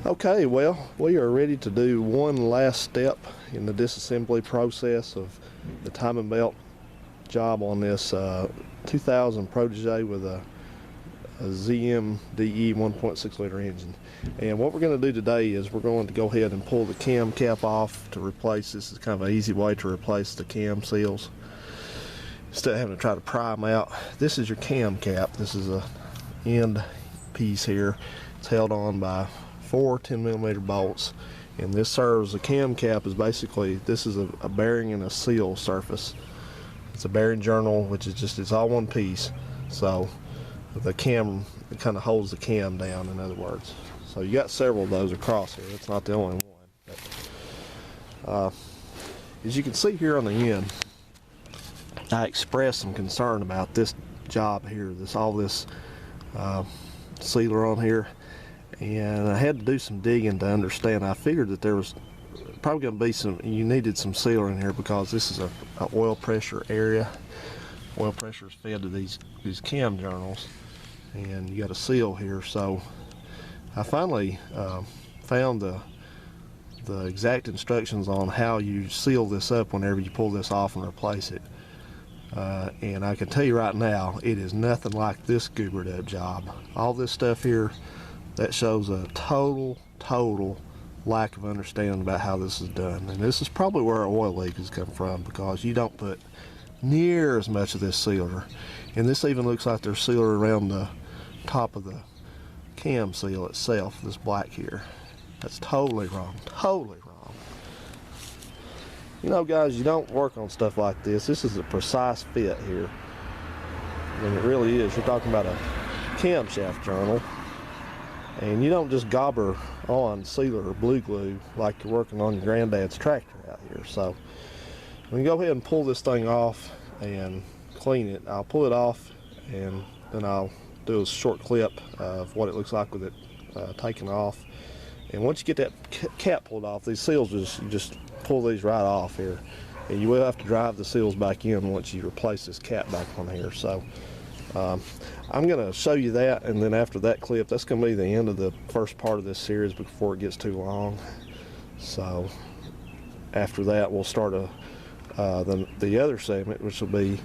Okay, well, we are ready to do one last step in the disassembly process of the timing belt job on this 2000 Protege with a ZMDE 1.6 liter engine. And what we're going to do today is we're going to go ahead and pull the cam cap off to replace. This is kind of an easy way to replace the cam seals instead of having to try to pry them out. This is your cam cap. This is a end piece here. It's held on by 4 10mm bolts, and this serves, the cam cap is basically, this is a bearing and a seal surface. It's a bearing journal, which is just, it's all one piece, so the cam, it kind of holds the cam down, in other words. So you got several of those across here. It's not the only one, but, as you can see here on the end, I expressed some concern about this job here, all this sealer on here. And I had to do some digging to understand. I figured that there was probably going to be you needed some sealer in here because this is a oil pressure area. Oil pressure is fed to these cam journals, and you got a seal here. So I finally found the exact instructions on how you seal this up whenever you pull this off and replace it. And I can tell you right now, it is nothing like this goobered up job. All this stuff here, that shows a total lack of understanding about how this is done. And this is probably where our oil leak has come from, because you don't put near as much of this sealer. And this even looks like there's sealer around the top of the cam seal itself, this black here. That's totally wrong, totally wrong. You know, guys, you don't work on stuff like this. This is a precise fit here. And it really is. You're talking about a camshaft journal. And you don't just gobber on sealer or blue glue like you're working on your granddad's tractor out here. So when you go ahead and pull this thing off and clean it, I'll pull it off and then I'll do a short clip of what it looks like with it taken off. And once you get that cap pulled off, these seals, you just pull these right off here. And you will have to drive the seals back in once you replace this cap back on here. So I'm going to show you that, and then after that clip, that's going to be the end of the first part of this series before it gets too long. So after that, we'll start the other segment, which will be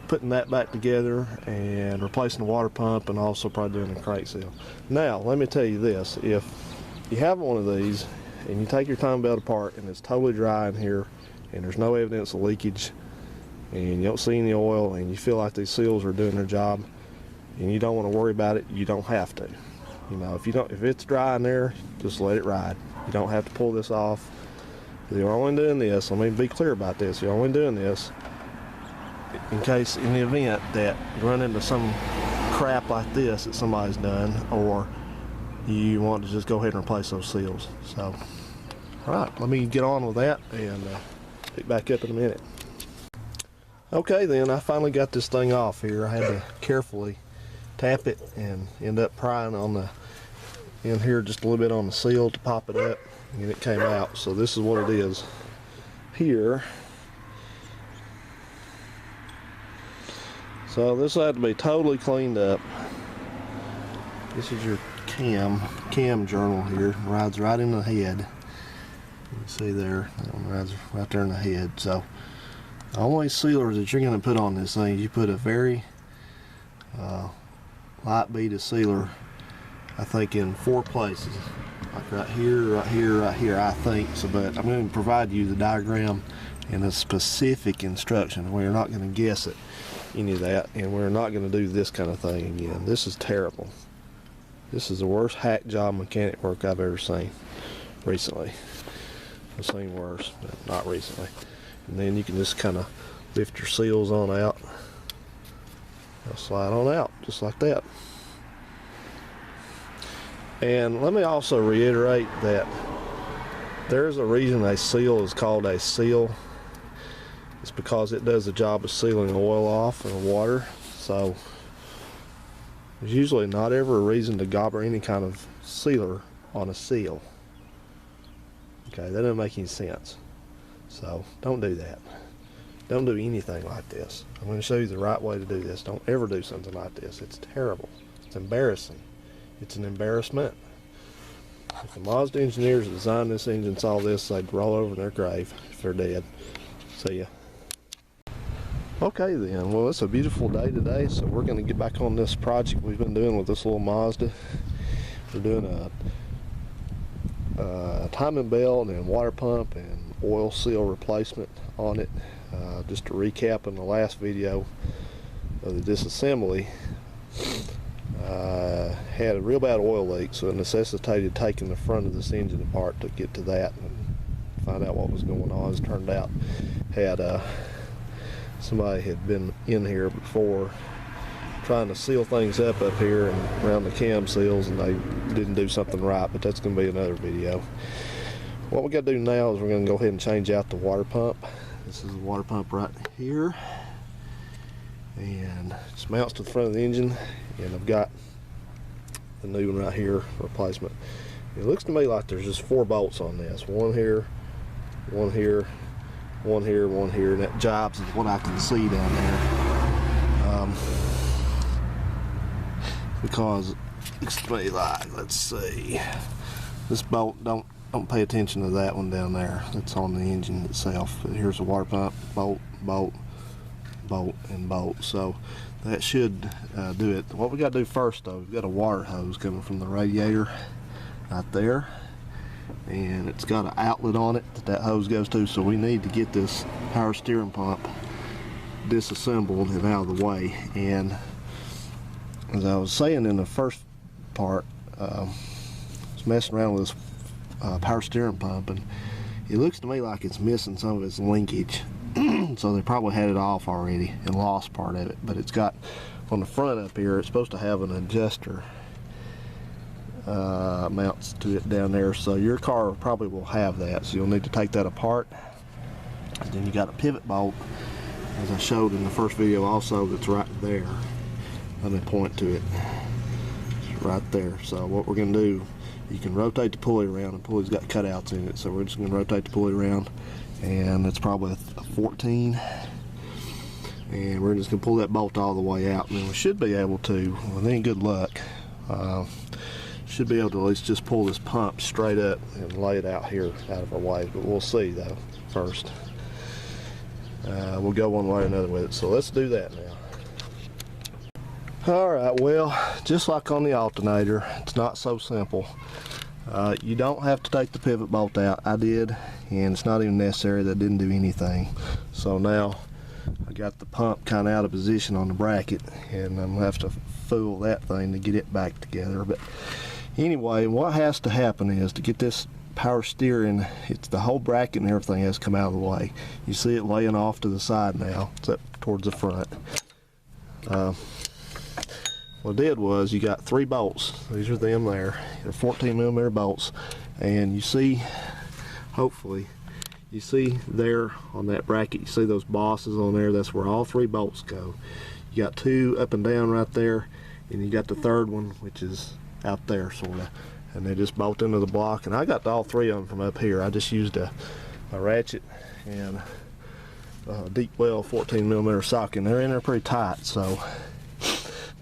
putting that back together and replacing the water pump, and also probably doing a crank seal. Now, let me tell you this: if you have one of these and you take your timing belt apart and it's totally dry in here and there's no evidence of leakage, and you don't see any oil, and you feel like these seals are doing their job, and you don't want to worry about it, you don't have to. You know, if it's dry in there, just let it ride. You don't have to pull this off. You're only doing this, let me be clear about this, you're only doing this in case, in the event that you run into some crap like this that somebody's done, or you want to just go ahead and replace those seals. So, alright, let me get on with that and pick back up in a minute. Okay, then I finally got this thing off here. I had to carefully tap it and end up prying on in here just a little bit on the seal to pop it up, and it came out. So this is what it is here. So this had to be totally cleaned up. This is your cam journal here. It rides right in the head. You can see there, that one rides right there in the head. So the only sealers that you're going to put on this thing, you put a very light bead sealer, I think in 4 places, like right here, right here, right here, I think. So, but I'm going to provide you the diagram and a specific instruction. We're not going to guess at any of that, and we're not going to do this kind of thing again. This is terrible. This is the worst hack job mechanic work I've ever seen recently. I've seen worse, but not recently. And then you can just kind of lift your seals on out. They'll slide on out, just like that. And let me also reiterate that there's a reason a seal is called a seal. It's because it does the job of sealing oil off in water. So there's usually not ever a reason to gobber any kind of sealer on a seal. Okay, that doesn't make any sense. So don't do that. Don't do anything like this. I'm going to show you the right way to do this. Don't ever do something like this. It's terrible. It's embarrassing. It's an embarrassment. If the Mazda engineers that designed this engine saw this, they'd roll over in their grave if they're dead. See ya. Okay then, well, it's a beautiful day today, so we're going to get back on this project we've been doing with this little Mazda. We're doing a timing belt and water pump and oil seal replacement on it. Just to recap, in the last video of the disassembly, had a real bad oil leak, so it necessitated taking the front of this engine apart to get to that and find out what was going on. As it turned out, somebody had been in here before trying to seal things up here and around the cam seals, and they didn't do something right, but that's going to be another video. What we got to do now is we're going to go ahead and change out the water pump. This is the water pump right here, and it just mounts to the front of the engine, and I've got the new one right here, replacement. It looks to me like there's just 4 bolts on this. One here, one here, one here, one here, and that jobs is what I can see down there. Because it looks to me like, let's see, this bolt, don't pay attention to that one down there. That's on the engine itself. Here's the water pump, bolt, bolt, bolt, and bolt. So that should do it. What we got to do first, though, we've got a water hose coming from the radiator right there, and it's got an outlet on it that hose goes to. So we need to get this power steering pump disassembled and out of the way. And as I was saying in the first part, I was messing around with this power steering pump, and it looks to me like it's missing some of its linkage. So they probably had it off already and lost part of it. But it's got, on the front up here, it's supposed to have an adjuster mounts to it down there. So your car probably will have that. So you'll need to take that apart. And then you got a pivot bolt, as I showed in the first video also, that's right there. Let me point to it. It's right there. So what we're going to do, you can rotate the pulley around. The pulley's got cutouts in it, so we're just going to rotate the pulley around, and it's probably a 14, and we're just going to pull that bolt all the way out, and then we should be able to, with any good luck, should be able to at least just pull this pump straight up and lay it out here out of our way. But we'll see though first. We'll go one way or another with it, so let's do that now. Alright, well, just like on the alternator, it's not so simple. You don't have to take the pivot bolt out. I did, and it's not even necessary. That didn't do anything. So now I got the pump kind of out of position on the bracket, and I'm going to have to fool that thing to get it back together. But anyway, what has to happen is, to get this power steering, it's the whole bracket and everything has to come out of the way. You see it laying off to the side now. It's up towards the front. What I did was, you got 3 bolts. These are them there. They're 14mm bolts, and you see, hopefully, you see there on that bracket, you see those bosses on there. That's where all 3 bolts go. You got 2 up and down right there, and you got the third one, which is out there sort of, and they just bolt into the block. And I got all 3 of them from up here. I just used a ratchet and a deep well 14mm socket, and they're in there pretty tight. So,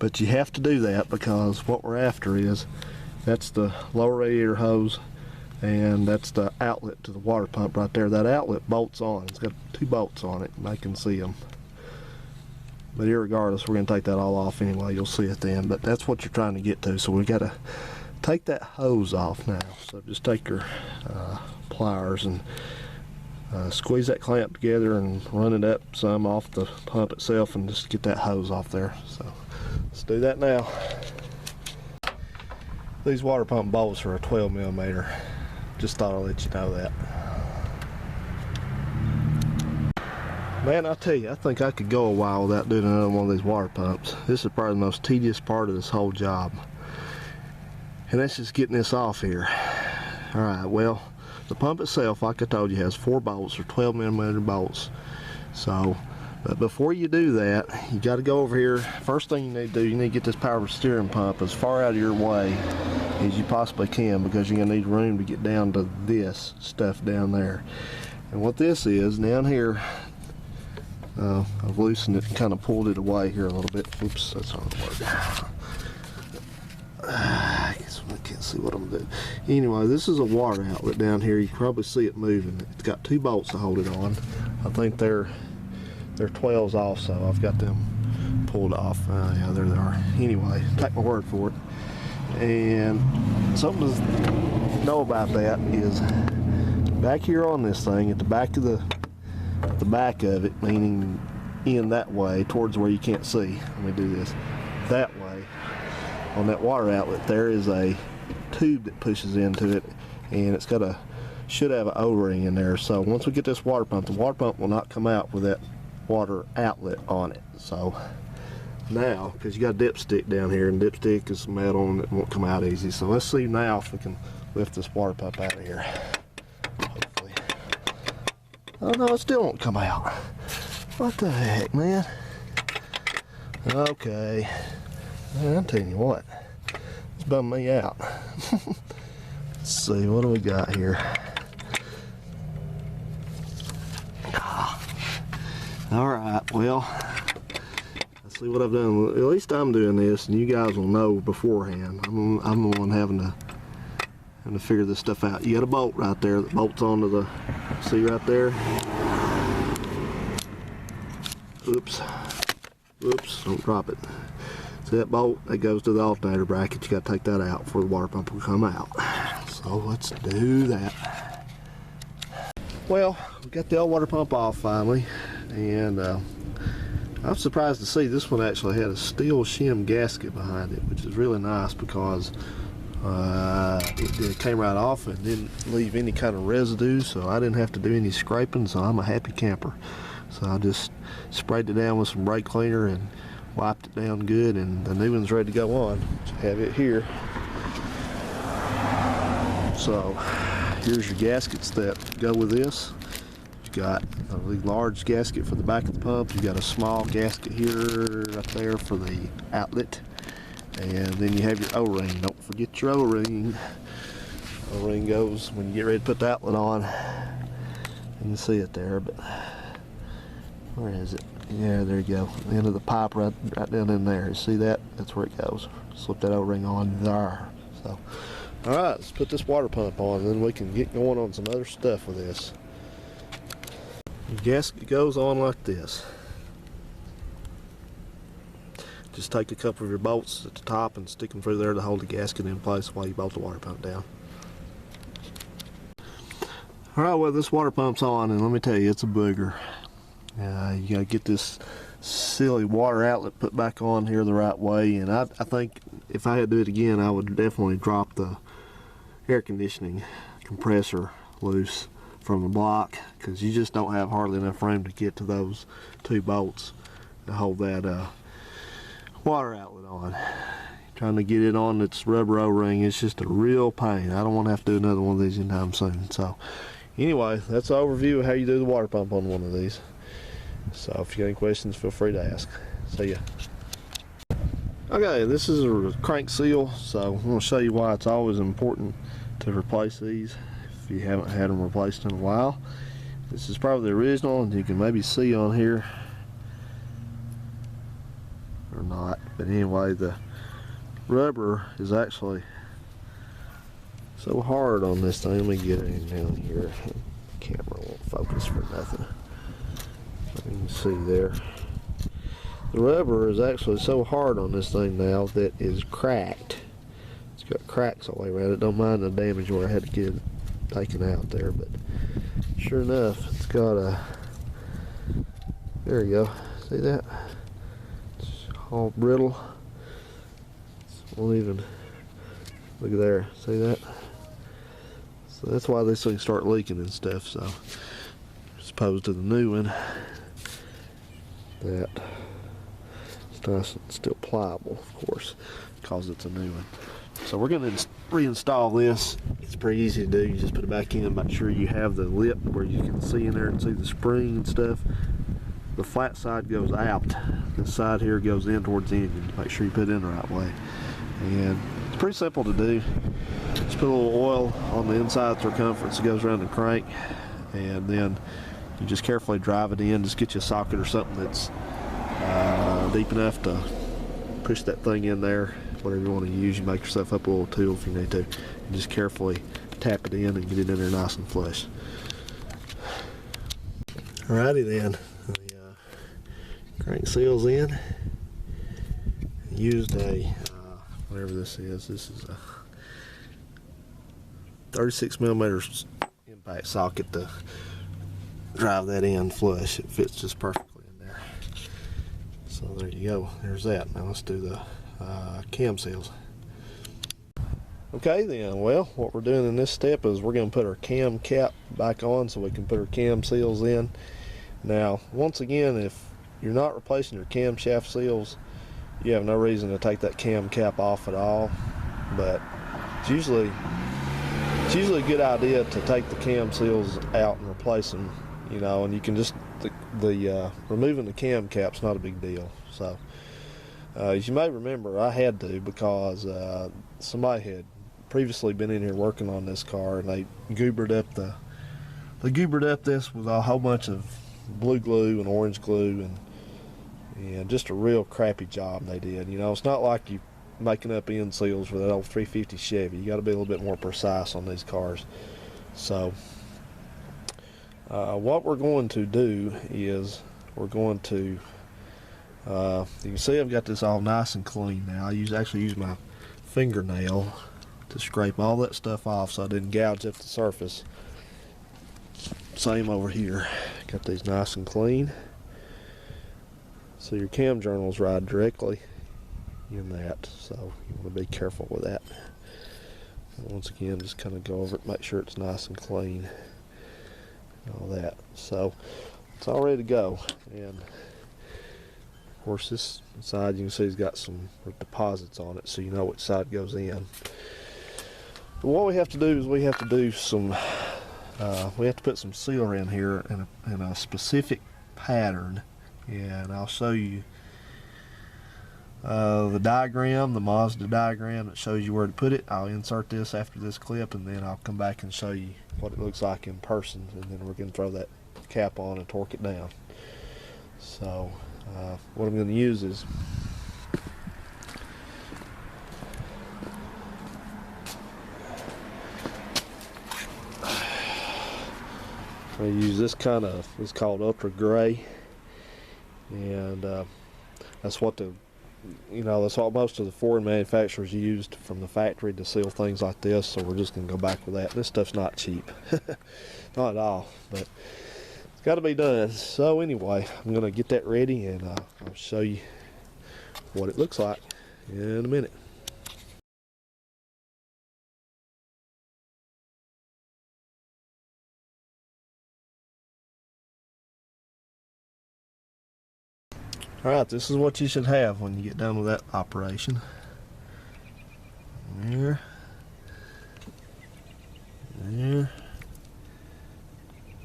but you have to do that, because what we're after is, that's the lower radiator hose, and that's the outlet to the water pump right there. That outlet bolts on. It's got 2 bolts on it, and I can see them. But irregardless, we're going to take that all off anyway. You'll see it then. But that's what you're trying to get to. So we got to take that hose off now. So just take your pliers and squeeze that clamp together and run it up some off the pump itself, and just get that hose off there. So let's do that now. These water pump bolts are a 12mm. Just thought I'd let you know that. Man, I tell you, I think I could go a while without doing another one of these water pumps. This is probably the most tedious part of this whole job. And that's just getting this off here. Alright, well, the pump itself, like I told you, has 4 bolts, or 12mm bolts. So, but before you do that, you got to go over here. First thing you need to do, you need to get this power steering pump as far out of your way as you possibly can, because you're going to need room to get down to this stuff down there. And what this is, down here, I've loosened it and kind of pulled it away here a little bit. Oops, that's not the word. Let's see what I'm doing. Anyway, this is a water outlet down here. You can probably see it moving. It's got 2 bolts to hold it on. I think they're 12s also. I've got them pulled off. Yeah, there they are. Anyway, take my word for it. And something to know about that is back here on this thing, at the back of it, meaning in that way towards where you can't see. Let me do this. That way, on that water outlet, there is a tube that pushes into it, and it's got should have an O-ring in there. So once we get this water pump, the water pump will not come out with that water outlet on it. So now, because you got a dipstick down here, and dipstick is metal and it won't come out easy. So let's see now if we can lift this water pump out of here. Hopefully. Oh no, it still won't come out. What the heck, man? Okay. Man, I'm telling you what, it's bumming me out. Let's see, what do we got here? Alright, well, let's see what I've done. At least I'm doing this, and you guys will know beforehand. I'm the one having to figure this stuff out. You got a bolt right there that bolts onto the, see right there? Oops. Oops, don't drop it. See that bolt? That goes to the alternator bracket. You got to take that out before the water pump will come out. So let's do that. Well, we got the old water pump off finally, and I'm surprised to see this one actually had a steel shim gasket behind it, which is really nice because it came right off and didn't leave any kind of residue, so I didn't have to do any scraping, so I'm a happy camper. So I just sprayed it down with some brake cleaner and wiped it down good, and the new one's ready to go on. Have it here. So here's your gaskets that go with this. You've got a really large gasket for the back of the pump. You've got a small gasket here right there for the outlet, and then you have your O-ring. Don't forget your O-ring. O-ring goes when you get ready to put the outlet on. You can see it there, but where is it? Yeah, there you go. The end of the pipe right down in there. You see that? That's where it goes. Slip that O-ring on there. So, alright, let's put this water pump on, and then we can get going on some other stuff with this. The gasket goes on like this. Just take a couple of your bolts at the top and stick them through there to hold the gasket in place while you bolt the water pump down. Alright, well, this water pump's on, and let me tell you, it's a booger. You gotta get this silly water outlet put back on here the right way, and I think if I had to do it again, I would definitely drop the air conditioning compressor loose from the block, because you just don't have hardly enough room to get to those 2 bolts to hold that water outlet on. Trying to get it on its rubber O-ring, it's just a real pain. I don't want to have to do another one of these anytime soon. So anyway, that's an overview of how you do the water pump on one of these. So if you got any questions, feel free to ask. See ya. Okay, this is a crank seal, so I'm going to show you why it's always important to replace these if you haven't had them replaced in a while. This is probably the original, and you can maybe see on here or not, but anyway, the rubber is actually so hard on this thing. Let me get it down here. The camera won't focus for nothing. You can see there. The rubber is actually so hard on this thing now that is cracked. It's got cracks all the way around it. Don't mind the damage where I had to get it taken out there, but sure enough, it's got a, there you go. See that? It's all brittle. It won't even, look at there. See that? So that's why these things start leaking and stuff. So as opposed to the new one, that it's nice and still pliable, of course, because it's a new one. So we're going to reinstall this. It's pretty easy to do. You just put it back in, make sure you have the lip where you can see in there and see the spring and stuff. The flat side goes out. This side here goes in towards the engine. Make sure you put it in the right way. And it's pretty simple to do. Just put a little oil on the inside circumference that goes around the crank, and then you just carefully drive it in. Just get you a socket or something that's deep enough to push that thing in there whatever you want to use. You make yourself up a little tool if you need to. And just carefully tap it in and get it in there nice and flush. Alrighty then, the crank seal's in. Used a whatever this is. This is a 36mm impact socket to drive that in flush. It fits just perfectly in there. So there you go. There's that. Now let's do the cam seals. Okay then, well, what we're doing in this step is we're going to put our cam cap back on so we can put our cam seals in. Now, once again, if you're not replacing your camshaft seals, you have no reason to take that cam cap off at all, but it's usually a good idea to take the cam seals out and replace them, you know, and you can just, removing the cam cap's not a big deal. So, as you may remember, I had to because somebody had previously been in here working on this car, and they goobered up this with a whole bunch of blue glue and orange glue, and just a real crappy job they did. You know, it's not like you making up end seals for that old 350 Chevy. You got to be a little bit more precise on these cars. So what we're going to do is we're going to you can see I've got this all nice and clean now. I actually use my fingernail to scrape all that stuff off so I didn't gouge up the surface. Same over here. Got these nice and clean. So your cam journals ride directly in that, so you want to be careful with that. And once again, just kind of go over it, make sure it's nice and clean, and all that. So it's all ready to go. And of course, this side you can see has got some deposits on it, so you know which side goes in. But what we have to do is we have to do some we have to put some seal in here in a specific pattern, and I'll show you the diagram, the Mazda diagram that shows you where to put it. I'll insert this after this clip, and then I'll come back and show you what it looks like in person, and then we're going to throw that cap on and torque it down. So what I'm going to use is I use this kind of, it's called ultra gray, and that's what that's what most of the foreign manufacturers used from the factory to seal things like this. So we're just gonna go back with that. This stuff's not cheap, not at all, but it's got to be done. So anyway, I'm gonna get that ready, and I'll show you what it looks like in a minute. Alright, this is what you should have when you get done with that operation. There. There.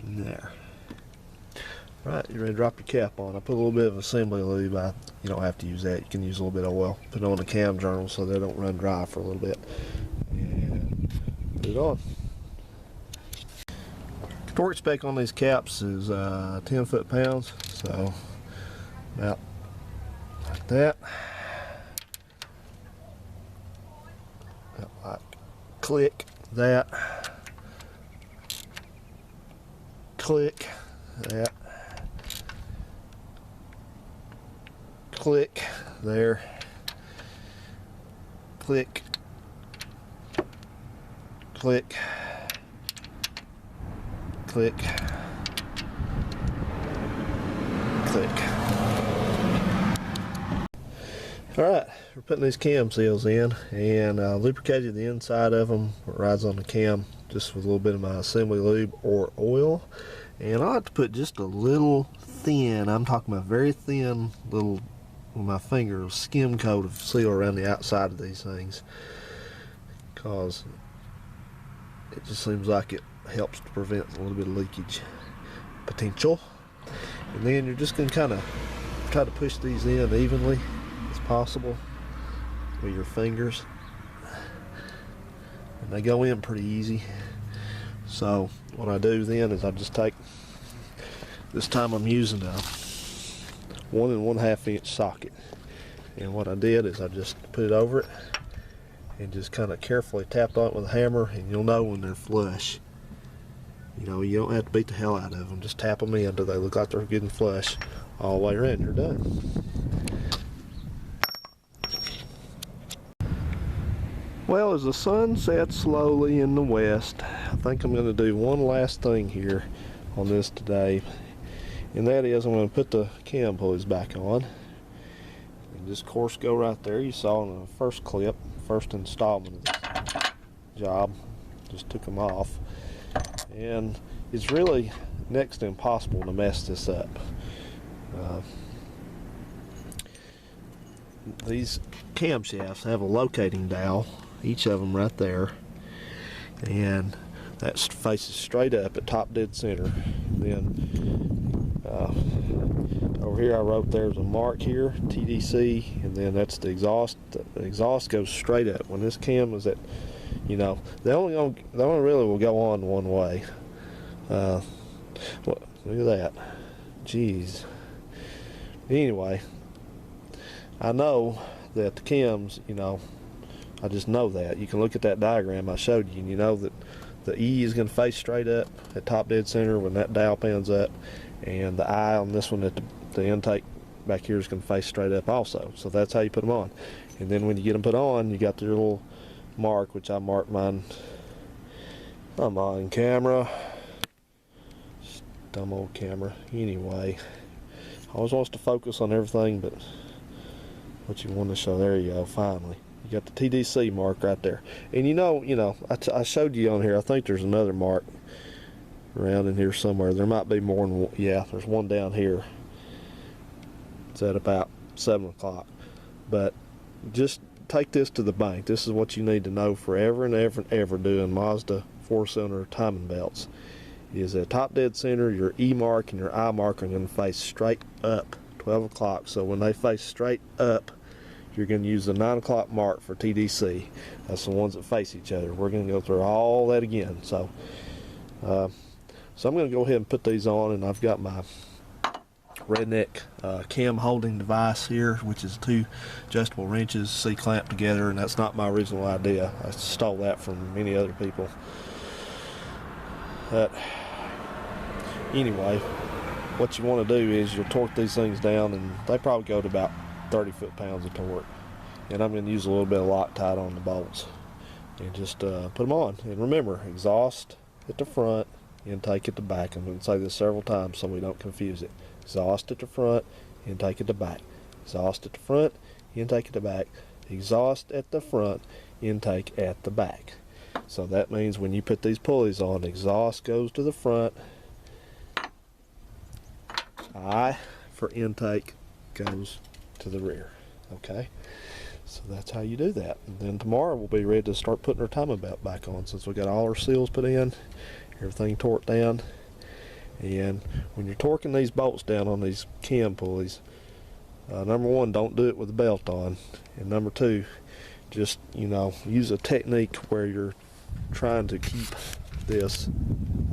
And there. Alright, you're ready to drop your cap on. I put a little bit of assembly lube. You don't have to use that. You can use a little bit of oil. Put it on the cam journal so they don't run dry for a little bit. And put it on. Torque spec on these caps is 10 foot-pounds. So about like that. Like click that. Click that. Click there. Click. Click. Click. Click. Alright, we're putting these cam seals in, and lubricated the inside of them. It rides on the cam just with a little bit of my assembly lube or oil. And I like to put just a little thin, I'm talking about very thin little, with my finger, a skim coat of seal around the outside of these things, because it just seems like it helps to prevent a little bit of leakage potential. And then you're just going to kind of try to push these in evenly as possible with your fingers, and they go in pretty easy. So what I do then is I just take, this time I'm using a 1 1/2 inch socket, And what I did is I just put it over it and just kind of carefully tapped on it with a hammer, and you'll know when they're flush. You know, you don't have to beat the hell out of them. Just tap them in until they look like they're getting flush all the way around. You're done. Well, as the sun sets slowly in the west, I think I'm going to do one last thing here on this today. And that is I'm going to put the cam pulleys back on. And this course go right there. You saw in the first clip, first installment of this job. Just took them off. And it's really next to impossible to mess this up. These camshafts have a locating dowel, each of them right there, and that faces straight up at top dead center. Then over here I wrote there's a mark here, TDC, and then that's the exhaust. The exhaust goes straight up. When this cam is at, you know, they only really will go on one way. Well, look at that. Jeez. Anyway, I know that the cams, you know, I just know that. You can look at that diagram I showed you, and you know that the E is going to face straight up at top dead center when that dowel pans up, and the I on this one at the intake back here is going to face straight up also. So that's how you put them on. And then when you get them put on, you got their little mark, which I marked mine. I'm on camera. Dumb old camera. Anyway, always wants to focus on everything but what you want to show. There you go, finally. You got the TDC mark right there. And you know, I showed you on here, I think there's another mark around in here somewhere. There might be more than one. Yeah, there's one down here. It's at about 7 o'clock. But just take this to the bank. This is what you need to know forever and ever and ever doing Mazda 4-cylinder timing belts. Is at top dead center, your E mark and your I mark are going to face straight up 12 o'clock. So when they face straight up, you're going to use the 9 o'clock mark for TDC. That's the ones that face each other. We're going to go through all that again. So I'm going to go ahead and put these on, and I've got my Redneck cam holding device here, which is 2 adjustable wrenches C-clamped together, and that's not my original idea. I stole that from many other people. But anyway, what you want to do is you'll torque these things down, and they probably go to about 30 foot-pounds of torque. And I'm going to use a little bit of Loctite on the bolts and just put them on. And remember, exhaust at the front, intake at the back. I'm going to say this several times so we don't confuse it. Exhaust at the front, intake at the back. Exhaust at the front, intake at the back. Exhaust at the front, intake at the back. So that means when you put these pulleys on, exhaust goes to the front, I for intake goes to the rear. Okay, so that's how you do that. And then tomorrow we'll be ready to start putting our timing belt back on, since we got all our seals put in, everything torqued down. And when you're torquing these bolts down on these cam pulleys, number one, don't do it with the belt on, and number two, just, you know, use a technique where you're trying to keep this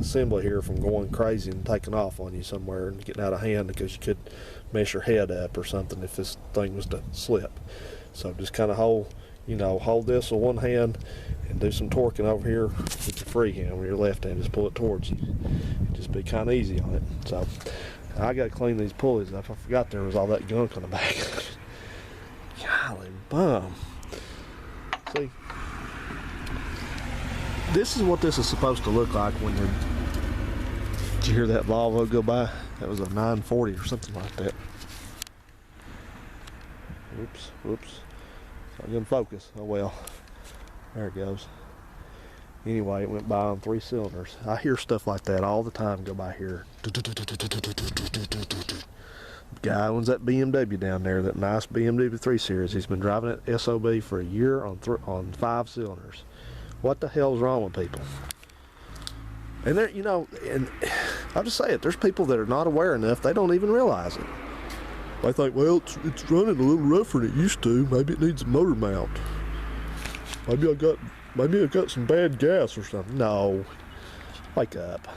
assembly here from going crazy and taking off on you somewhere and getting out of hand, because you could mess your head up or something if this thing was to slip. So just kind of hold this with one hand and do some torquing over here with your free hand. With your left hand, just pull it towards you. Just be kind of easy on it. So I got to clean these pulleys up. I forgot there was all that gunk on the back. Golly bum. See, this is what this is supposed to look like when you're. Did you hear that Volvo go by? That was a 940 or something like that. Whoops. Not gonna focus. Oh well. There it goes. Anyway, it went by on 3 cylinders. I hear stuff like that all the time go by here. Guy owns that BMW down there, that nice BMW 3 Series. He's been driving it SOB for a year on 5 cylinders. What the hell's wrong with people? And there, you know, and I'll just say it, there's people that are not aware enough, they don't even realize it. They think, well, it's running a little rougher than it used to. Maybe it needs a motor mount. Maybe I got some bad gas or something. No, wake up.